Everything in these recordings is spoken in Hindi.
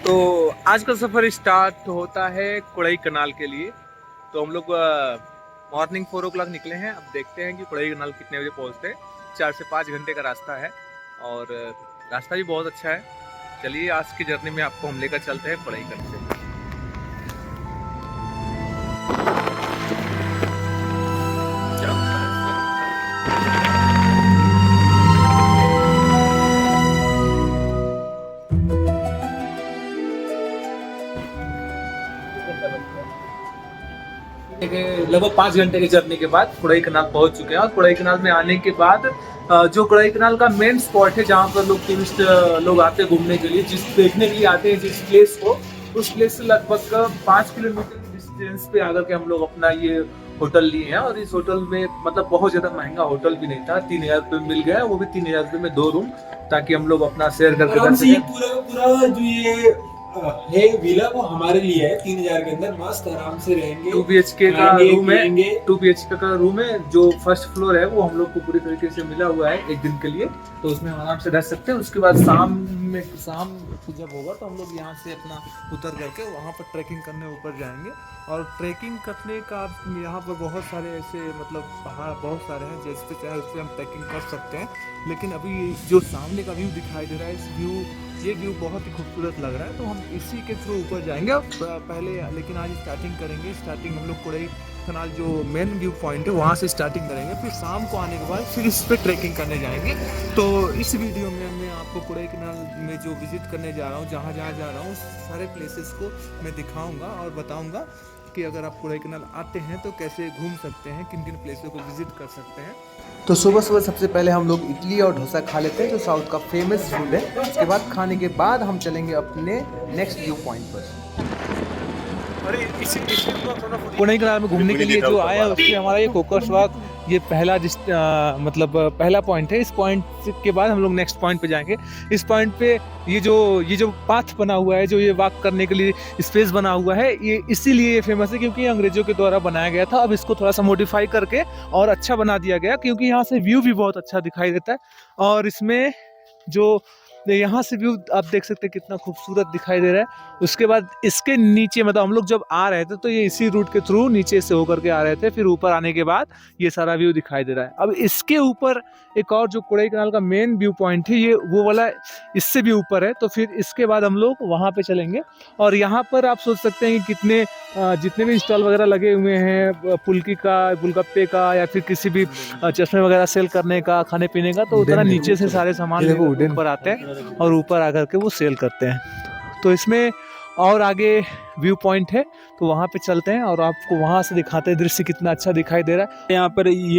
तो आज का सफ़र स्टार्ट होता है कोड़ई कनाल के लिए। तो हम लोग मॉर्निंग 4 o'clock निकले हैं। अब देखते हैं कि कोड़ई कनाल कितने बजे पहुंचते हैं। 4 से 5 घंटे का रास्ता है और रास्ता भी बहुत अच्छा है। चलिए आज की जर्नी में आपको हम लेकर चलते हैं कोड़ई कनाल से। लगभग 5 घंटे की जर्नी के बाद कोड़ई कनाल पहुंच चुके हैं और कोड़ई कनाल में आने के बाद जो कोड़ई कनाल का मेन स्पॉट है जहां पर लोग टूरिस्ट लोग आते हैं घूमने के लिए, जिस देखने के लिए आते हैं जिस प्लेस को, उस प्लेस से लगभग 5 किलोमीटर की डिस्टेंस पे आकर के हम लोग अपना ये होटल लिए हैं। और इस होटल में मतलब बहुत ज्यादा महंगा होटल भी नहीं था, 3000 रुपये मिल गया, वो भी 3000 रुपये में 2 रूम, ताकि हम लोग अपना शेयर करके रह सकें। पूरा जो ये है विला वो हमारे लिए है। 3000 के अंदर मस्त आराम से रहेंगे। 2 BHK का रूम है, 2 BHK का रूम है। जो फर्स्ट फ्लोर है वो हम लोग को पूरी तरीके से मिला हुआ है एक दिन के लिए, तो उसमें हम आराम से रह सकते हैं। उसके बाद शाम जब होगा तो हम लोग यहाँ से अपना उतर करके वहाँ पर ट्रैकिंग करने ऊपर जाएंगे। और ट्रैकिंग करने का यहाँ पर बहुत सारे ऐसे मतलब पहाड़ बहुत सारे हैं, जैसे चाहे उस पर हम ट्रैकिंग कर सकते हैं। लेकिन अभी जो सामने का व्यू दिखाई दे रहा है, ये व्यू बहुत ही खूबसूरत लग रहा है, तो हम इसी के थ्रू ऊपर जाएंगे पहले। लेकिन आज स्टार्टिंग करेंगे, स्टार्टिंग हम लोग कोड़ई कनाल जो मेन व्यू पॉइंट है वहाँ से स्टार्टिंग करेंगे, फिर शाम को आने के बाद फिर इस पे ट्रैकिंग करने जाएंगे। तो इस वीडियो में मैं आपको कोड़ई कनाल में जो विजिट करने जा रहा हूँ, जहाँ जहाँ जा रहा हूँ, सारे प्लेसेस को मैं दिखाऊँगा और बताऊँगा कि अगर आप कोड़ई कनाल आते हैं तो कैसे घूम सकते हैं, किन किन प्लेसों को विजिट कर सकते हैं। तो सुबह सुबह सबसे पहले हम लोग इडली और डोसा खा लेते हैं जो साउथ का फेमस फूड है। उसके बाद खाने के बाद हम चलेंगे अपने नेक्स्ट व्यू पॉइंट पर। कोड़ई कनाल में घूमने के लिए जो आया है उसके हमारा ये कोकर्स वॉक ये पहला मतलब पहला पॉइंट है। इस पॉइंट के बाद हम लोग नेक्स्ट पॉइंट पे जाएंगे। इस पॉइंट पे ये जो पाथ बना हुआ है, जो ये वॉक करने के लिए स्पेस बना हुआ है, ये इसीलिए ये फेमस है क्योंकि अंग्रेजों के द्वारा बनाया गया था। अब इसको थोड़ा सा मॉडिफाई करके और अच्छा बना दिया गया, क्योंकि यहाँ से व्यू भी बहुत अच्छा दिखाई देता है। और इसमें जो यहाँ से व्यू आप देख सकते हैं कितना खूबसूरत दिखाई दे रहा है। उसके बाद इसके नीचे मतलब हम लोग जब आ रहे थे तो ये इसी रूट के थ्रू नीचे से होकर के आ रहे थे, फिर ऊपर आने के बाद ये सारा व्यू दिखाई दे रहा है। अब इसके ऊपर एक और जो कोड़ई कनाल का मेन व्यू पॉइंट है, ये वो वाला इससे भी ऊपर है, तो फिर इसके बाद हम लोग वहाँ पे चलेंगे। और यहाँ पर आप सोच सकते हैं कि कितने जितने भी स्टॉल वगैरह लगे हुए हैं, फुल्की का, गुलगप्पे का, या फिर किसी भी चश्मे वगैरह सेल करने का, खाने पीने का, तो उतना नीचे से सारे सामान ऊपर आते हैं और ऊपर आकर के वो सेल करते हैं। तो इसमें और आगे व्यू पॉइंट है, तो वहाँ पे चलते हैं और आपको वहाँ से दिखाते हैं दृश्य कितना अच्छा दिखाई दे रहा है।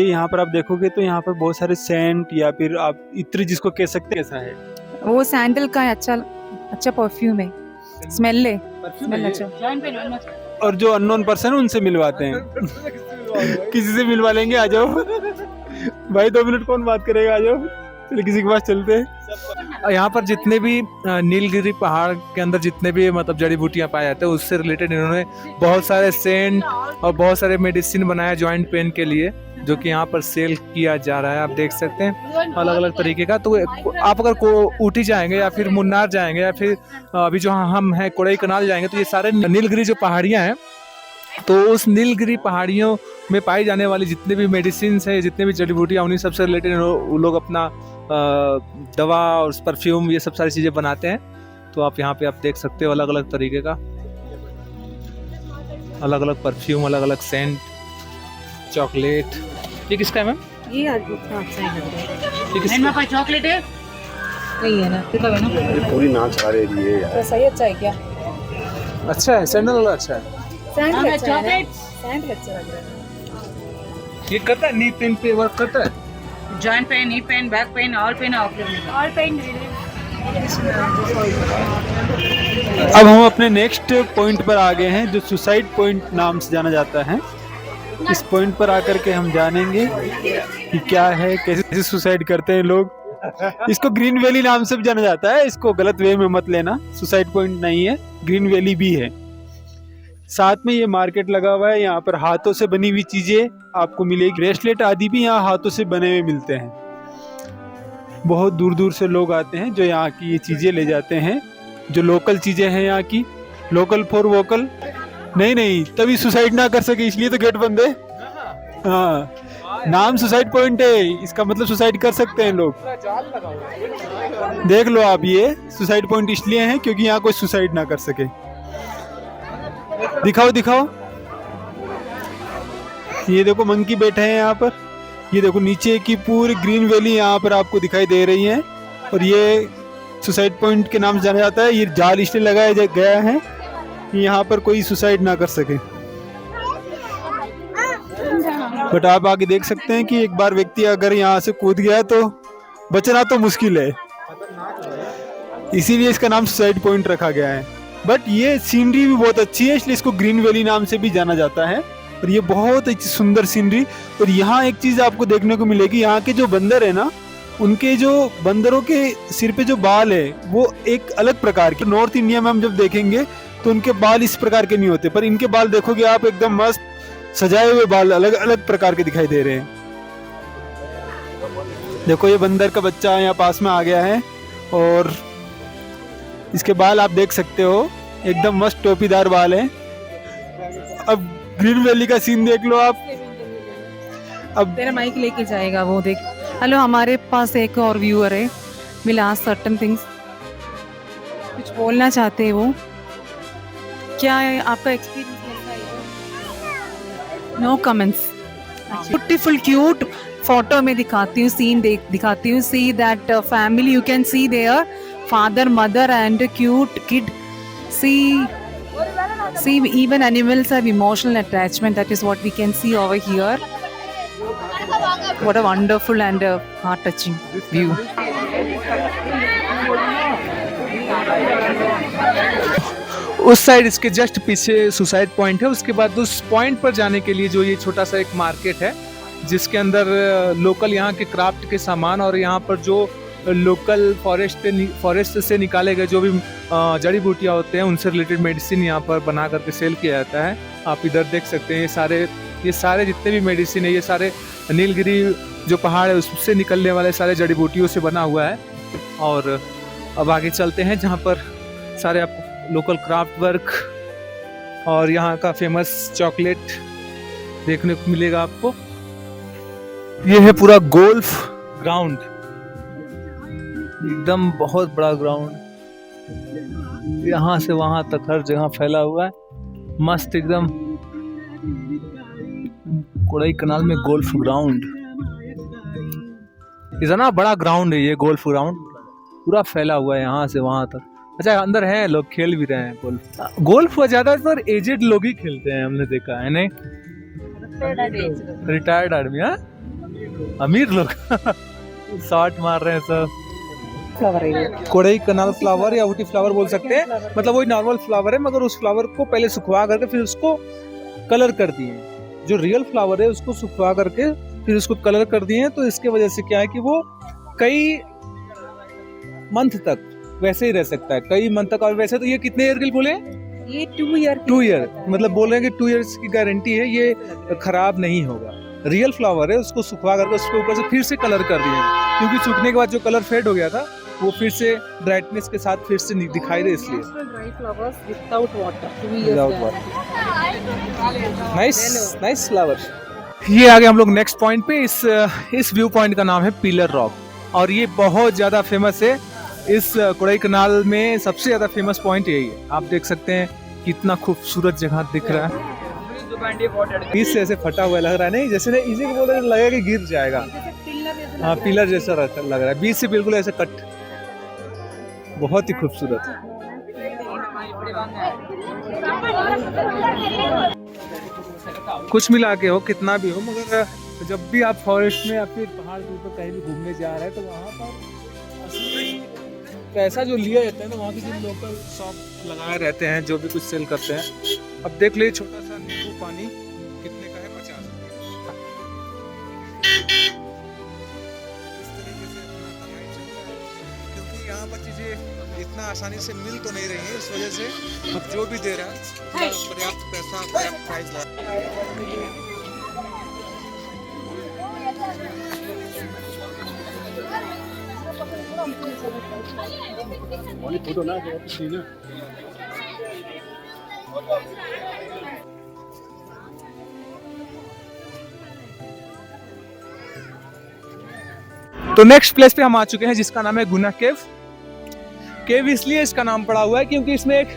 यहाँ पर आप देखोगे तो यहाँ पर बहुत सारे सेंट या फिर आप इत्र जिसको कह सकते हैं, कैसा है वो सैंडल का अच्छा परफ्यूम है, स्मेल अच्छा। और जो अननोन पर्सन है उनसे मिलवाते हैं। किसी से मिलवा लेंगे, आ जाओ भाई, 2 मिनट कौन बात करेगा, आ जाओ, चलिए किसी के पास चलते हैं। यहाँ पर जितने भी नीलगिरी पहाड़ के अंदर जितने भी मतलब जड़ी बूटियाँ पाए जाते हैं, उससे रिलेटेड इन्होंने बहुत सारे सेंट और बहुत सारे मेडिसिन बनाया जॉइंट पेन के लिए, जो कि यहाँ पर सेल किया जा रहा है। आप देख सकते हैं अलग अलग तरीके का। तो आप अगर ऊटी जाएंगे या फिर मुन्नार जाएंगे या फिर अभी जो हम हैं कोड़ई कनाल जाएंगे, तो ये सारे नीलगिरी जो पहाड़ियाँ हैं, तो उस नीलगिरी पहाड़ियों में पाई जाने वाली जितने भी मेडिसिन है, जितने भी जड़ी बूटियाँ, उन्हीं सबसे रिलेटेड वो लोग अपना दवा और परफ्यूम ये सब सारी चीज़ें बनाते हैं। तो आप यहाँ पे आप देख सकते हो अलग अलग तरीके का, अलग अलग परफ्यूम, अलग अलग सेंट, चॉकलेट। ये किसका है मैम? ये चॉकलेट है नहीं है ना, ये पूरी नाच आ रही है यार। तो सही अच्छा है क्या? अच्छा है, सैंडल वाला अच्छा है। सैंडल अच्छा है, सैंडल अच्छा लग रहा है। ये करता है नी पेन पे वर्क करता है, joint pain, knee pain, back pain, all pain all pain. अब हम अपने नेक्स्ट पॉइंट पर आ गए हैं, जो सुसाइड पॉइंट नाम से जाना जाता है। इस पॉइंट पर आकर के हम जानेंगे कि क्या है, कैसे सुसाइड करते हैं लोग। इसको ग्रीन वैली नाम से भी जाना जाता है, इसको गलत वे में मत लेना, सुसाइड पॉइंट नहीं है, ग्रीन वैली भी है। साथ में ये मार्केट लगा हुआ है, यहाँ पर हाथों से बनी हुई चीजें आपको मिलेगी, ब्रेसलेट आदि भी यहाँ हाथों से बने हुए मिलते हैं। बहुत दूर दूर से लोग आते हैं जो यहाँ की ये चीजें ले जाते हैं। जो लोकल चीज़ें हैं यहाँ की, लोकल फॉर वोकल। नहीं, तभी सुसाइड ना कर सके इसलिए तो गेट बंद है। हाँ, नाम सुसाइड पॉइंट है, इसका मतलब सुसाइड कर सकते हैं लोग। देख लो आप, ये सुसाइड पॉइंट इसलिए है क्योंकि यहाँ कोई सुसाइड ना कर सके। दिखाओ। ये देखो मंकी बैठे हैं यहाँ पर। ये देखो नीचे की पूरी ग्रीन वैली यहाँ पर आपको दिखाई दे रही है। और ये सुसाइड पॉइंट के नाम से जाना जाता है। ये जाल इसलिए लगाया गया है कि यहाँ पर कोई सुसाइड ना कर सके। बट आप आगे देख सकते हैं कि एक बार व्यक्ति अगर यहाँ से कूद गया तो बचना तो मुश्किल है, इसीलिए इसका नाम सुसाइड पॉइंट रखा गया है। बट ये सीनरी भी बहुत अच्छी है, इसलिए इसको ग्रीन वैली नाम से भी जाना जाता है। और ये बहुत अच्छी सुंदर सीनरी। और यहाँ एक चीज आपको देखने को मिलेगी, यहाँ के जो बंदर है ना, उनके जो बंदरों के सिर पे जो बाल है वो एक अलग प्रकार के। नॉर्थ इंडिया में हम जब देखेंगे तो उनके बाल इस प्रकार के नहीं होते, पर इनके बाल देखोगे आप एकदम मस्त सजाए हुए बाल, अलग अलग प्रकार के दिखाई दे रहे हैं। देखो ये बंदर का बच्चा यहाँ पास में आ गया है और इसके बाल आप देख सकते हो, एकदम मस्त टोपीदार बाल है। अब ग्रीन वैली का सीन देख लो आप। अब तेरा माइक लेके जाएगा वो, देख। हेलो, हमारे पास एक और व्यूअर है, विल आस्क सर्टेन थिंग्स। कुछ बोलना चाहते हैं वो, क्या है आपका एक्सपीरियंस कैसा है? No comments. Beautiful cute photo में दिखाती हूँ, सीन दिखाती हूँ। See that family, you can see there father, mother and cute kid. See, even animals have emotional attachment. That is what we can see over here. What a wonderful and heart-touching view. उस साइड इसके जस्ट पीछे सुसाइड पॉइंट है। उसके बाद उस पॉइंट पर जाने के लिए जो ये छोटा सा एक मार्केट है, जिसके अंदर लोकल यहाँ के क्राफ्ट के सामान और यहाँ पर जो लोकल फॉरेस्ट से निकाले गए जो भी जड़ी बूटियाँ होते हैं, उनसे रिलेटेड मेडिसिन यहाँ पर बना करके सेल किया जाता है। आप इधर देख सकते हैं ये सारे जितने भी मेडिसिन है, ये सारे नीलगिरी जो पहाड़ है उससे निकलने वाले सारे जड़ी बूटियों से बना हुआ है। और अब आगे चलते हैं जहाँ पर सारे आपको लोकल क्राफ्ट वर्क और यहाँ का फेमस चॉकलेट देखने को मिलेगा आपको। ये है पूरा गोल्फ ग्राउंड, एकदम बहुत बड़ा ग्राउंड, यहाँ से वहां तक हर जगह फैला हुआ है, मस्त एकदम। कोडाई कनाल में गोल्फ ग्राउंड, इतना बड़ा ग्राउंड है ये गोल्फ ग्राउंड, पूरा फैला हुआ है यहाँ से वहां तक। अच्छा, अंदर है लोग खेल भी रहे हैं गोल्फ ज्यादातर एजेड लोग ही खेलते हैं, हमने देखा है। नहीं, रिटायर्ड आदमी, हाँ, अमीर लोग शॉट मार रहे हैं सब। कोडाई कनाल फ्लावर या ऊटी फ्लावर बोल सकते हैं, मतलब वही नॉर्मल फ्लावर है, मगर उस फ्लावर को पहले सुखवा करके फिर उसको कलर कर दिए। जो रियल फ्लावर है उसको सुखवा करके फिर उसको कलर कर दिए हैं। तो इसके वजह से क्या है कि वो कई मंथ तक वैसे ही रह सकता है, कई मंथ तक। और वैसे तो ये कितने ईयर के लिए बोले? ये 2 ईयर, 2 ईयर, मतलब बोल रहे हैं कि 2 ईयर्स की गारंटी है, ये खराब नहीं होगा। रियल फ्लावर है, उसको सुखवा करके उसके ऊपर से फिर से कलर कर दिए, क्योंकि सूखने के बाद जो कलर फेड हो गया था वो फिर से ब्राइटनेस के साथ फिर से दिखाई दे, इसलिए। Dry flowers without water, 2 years. Nice flower. ये आगे हम लोग नेक्स्ट पॉइंट पे, इस व्यू पॉइंट का नाम है पिलर रॉक, और ये बहुत ज्यादा फेमस है। इस कोडाई कनाल में सबसे ज्यादा फेमस पॉइंट यही है। आप देख सकते हैं कितना खूबसूरत जगह दिख रहा है, इससे ऐसे फटा हुआ लग रहा है, नहीं जैसे इसी को बोल रहे लगेगा कि गिर जाएगा। हाँ, पिलर जैसा लग रहा है, बीच से बिल्कुल ऐसे कट, बहुत ही खूबसूरत। कुछ मिला के हो, कितना भी हो, मगर जब भी आप फॉरेस्ट में या फिर पहाड़ के ऊपर कहीं भी घूमने जा रहे हैं तो वहाँ पर असली पैसा जो लिया जाता है ना, वहाँ के जो लोकल शॉप लगाए रहते हैं जो भी कुछ सेल करते हैं। अब देख लीजिए छोटा सा नींबू पानी कितने का है, 50 रुपये। इस तरीके से अपना कमाई चल रहा है, क्योंकि यहाँ पर चीज़ें इतना आसानी से मिल तो नहीं रही है, इस वजह से अब जो भी दे रहा है पर्याप्त पैसा, पर्याप्त प्राइस लगा। फोटो ना ना तो नेक्स्ट प्लेस पे हम आ चुके हैं जिसका नाम है गुना केव। केव इसलिए इसका नाम पड़ा हुआ है क्योंकि इसमें एक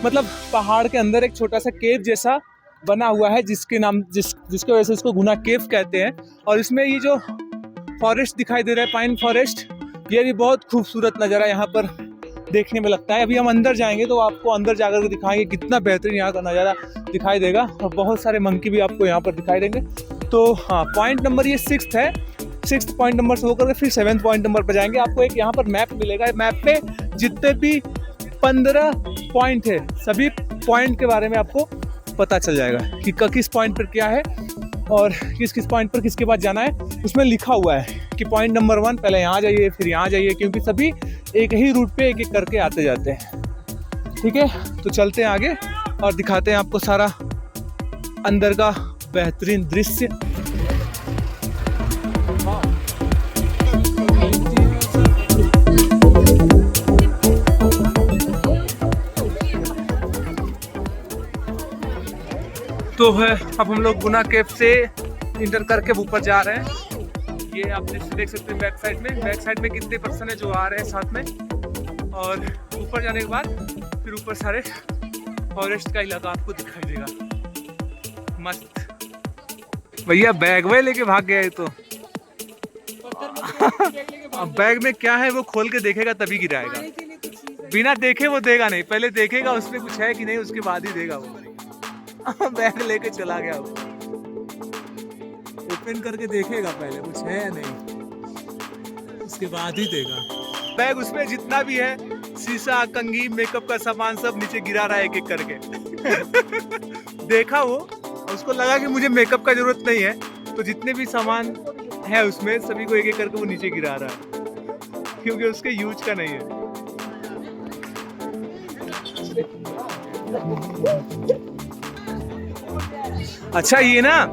मतलब पहाड़ के अंदर एक छोटा सा केव जैसा बना हुआ है जिसके जिसकी वजह से इसको गुना केव कहते हैं। और इसमें ये जो फॉरेस्ट दिखाई दे रहा है, पाइन फॉरेस्ट, ये भी बहुत खूबसूरत नज़ारा यहाँ पर देखने में लगता है। अभी हम अंदर जाएंगे तो आपको अंदर जाकर के दिखाएंगे कितना बेहतरीन यहाँ का नज़ारा दिखाई देगा और बहुत सारे मंकी भी आपको यहाँ पर दिखाई देंगे। तो हाँ, पॉइंट नंबर ये 6th है। 6th पॉइंट नंबर से होकर फिर 7th पॉइंट नंबर पर जाएंगे। आपको एक यहाँ पर मैप मिलेगा। मैप पे जितने भी 15 पॉइंट है सभी पॉइंट के बारे में आपको पता चल जाएगा कि किस पॉइंट पर क्या है और किस किस पॉइंट पर किसके बाद जाना है। उसमें लिखा हुआ है कि पॉइंट नंबर 1 पहले यहाँ जाइए फिर यहाँ जाइए, क्योंकि सभी एक ही रूट पे एक एक करके आते जाते हैं। ठीक है, तो चलते हैं आगे और दिखाते हैं आपको सारा अंदर का बेहतरीन दृश्य। तो है अब हम लोग गुना केव से इंटर करके ऊपर जा रहे हैं। ये आप देख सकते हैं बैक साइड में कितने पर्सन है जो आ रहे हैं साथ में। और ऊपर जाने के बाद फिर ऊपर सारे फॉरेस्ट का इलाका आपको दिखाई देगा। मस्त। भैया बैग वही लेके भाग गया है। तो अब बैग में क्या है वो खोल के देखेगा तभी गिराएगा, बिना देखे वो देगा नहीं। पहले देखेगा उसमें कुछ है कि नहीं, उसके बाद ही देगा वो। बैग लेके चला गया वो, ओपन करके देखेगा पहले कुछ है या नहीं, उसके बाद ही देगा। बैग उसमें जितना भी है, शीशा, कंघी, मेकअप का सामान सब नीचे गिरा रहा है एक एक करके। देखा वो, उसको लगा कि मुझे मेकअप का जरूरत नहीं है, तो जितने भी सामान है उसमें सभी को एक एक करके वो नीचे गिरा रहा है क्योंकि उसके यूज का नहीं है। अच्छा, ये ना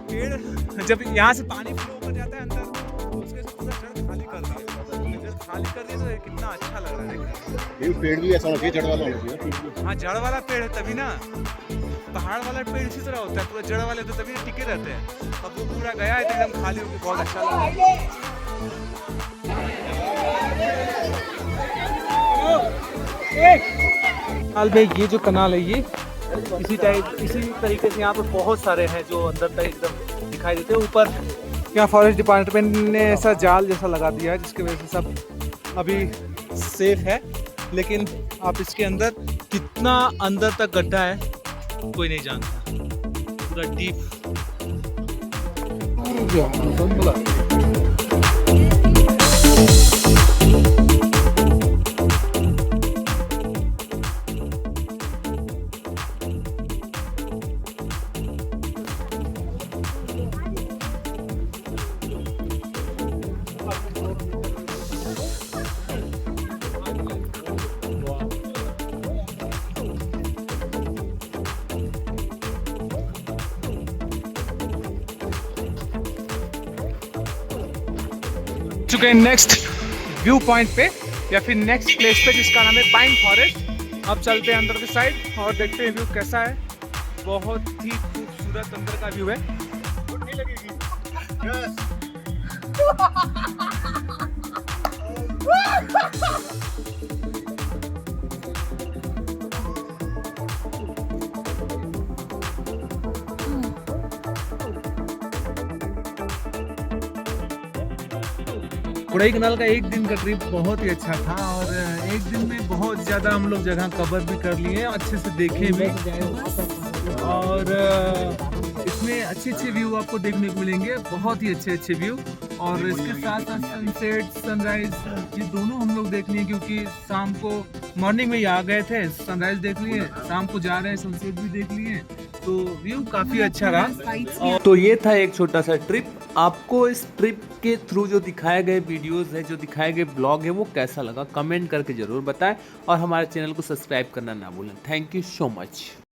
पेड़ जब यहाँ से पानी फ्लो होकर जाता है अंदर, तो उसके से पूरा जड़ खाली कर दिया। जड़ खाली कर दिया तो कितना अच्छा लग रहा है। ये पेड़ भी ऐसा होना चाहिए, जड़ वाला होना चाहिए। हाँ, जड़ वाला पेड़ है तभी ना। पहाड़ वाला पेड़ इसी तरह होता है, पूरा जड़ वाले तो तभी टिके रहते हैं। अब वो पूरा गया है तो एकदम खाली होकर बहुत अच्छा लग रहा है। ये जो कनाल है ये इसी तरीके से यहाँ पे बहुत सारे हैं जो अंदर तक एकदम दिखाई देते हैं। ऊपर यहाँ फॉरेस्ट डिपार्टमेंट ने ऐसा जाल जैसा लगा दिया है जिसकी वजह से सब अभी सेफ है, लेकिन आप इसके अंदर कितना अंदर तक गड्ढा है कोई नहीं जानता, पूरा डीप। चुके हैं नेक्स्ट व्यू पॉइंट पे या फिर नेक्स्ट प्लेस पे जिसका नाम है पाइन फॉरेस्ट। अब चलते हैं अंदर के साइड और देखते हैं व्यू कैसा है। बहुत ही खूबसूरत अंदर का व्यू है। कोडाईकनाल का एक दिन का ट्रिप बहुत ही अच्छा था और एक दिन में बहुत ज़्यादा हम लोग जगह कवर भी कर लिए, अच्छे से देखे भी और इसमें अच्छे अच्छे व्यू आपको देखने को मिलेंगे, बहुत ही अच्छे अच्छे व्यू। और इसके साथ साथ सनसेट, सनराइज, ये दोनों हम लोग देख लिए क्योंकि शाम को मॉर्निंग में ही आ गए थे। सनराइज देख लिए, शाम को जा रहे हैं सनसेट भी देख लिए, तो व्यू काफ़ी अच्छा रहा। तो ये था एक छोटा सा ट्रिप। आपको इस ट्रिप के थ्रू जो दिखाए गए वीडियोस है, जो दिखाए गए ब्लॉग है, वो कैसा लगा कमेंट करके ज़रूर बताएं और हमारे चैनल को सब्सक्राइब करना ना भूलें। Thank you so much.